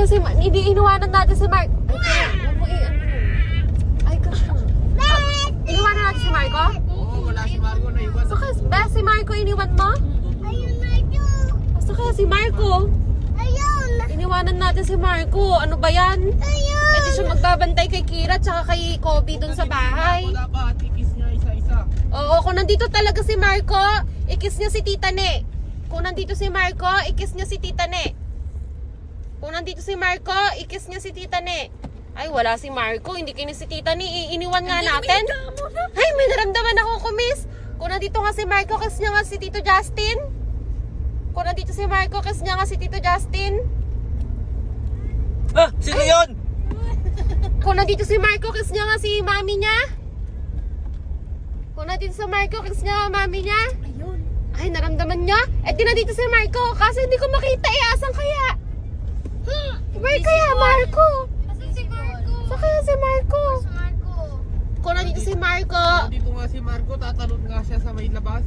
kaya si Mark? Hindi iniwanan natin si Mark. Ay, kaso. Iniwanan natin si Marco? Oo, wala si Marco na iwan. So, kaya si Marco iniwan mo? Ayun na ito. So, kaya si Marco? Ayun. Iniwanan natin si Marco. Ano ba yan? Ayun. Hindi siya magbabantay kay Kira tsaka kay Kobe dun sa bahay. Ako dapat ikis niya isa-isa. Oo, kung nandito talaga si Marco, ikis niya si Tita Ne. Kung nandito si Marco, ikis niya si Tita Ne. Kung nandito si Marco, ikis niya si Tita Ne. Ay, wala si Marco. Hindi kinis si Tita Ne. Iniwan nga natin. Ay, may naramdaman ako, kumis. Kung nandito nga si Marco, kiss niya nga si Tito Justin. Kung nandito si Marco, kiss niya nga si Tito Justin. Ah, sino yun? Kung nandito si Marco, kiss niya nga si mami niya. Kung nandito si Marco, kiss niya nga mami niya. Ayun. Ay, naramdaman niya? Eh, di nandito si Marco. Kaso hindi ko makita eh. Asan kaya? Where kaya, Marco? Asan si Marco? Saan kaya si Marco? Si Marco. Kung nandito si Marco. Dito nga si Marco, tatalon nga siya sa may labas.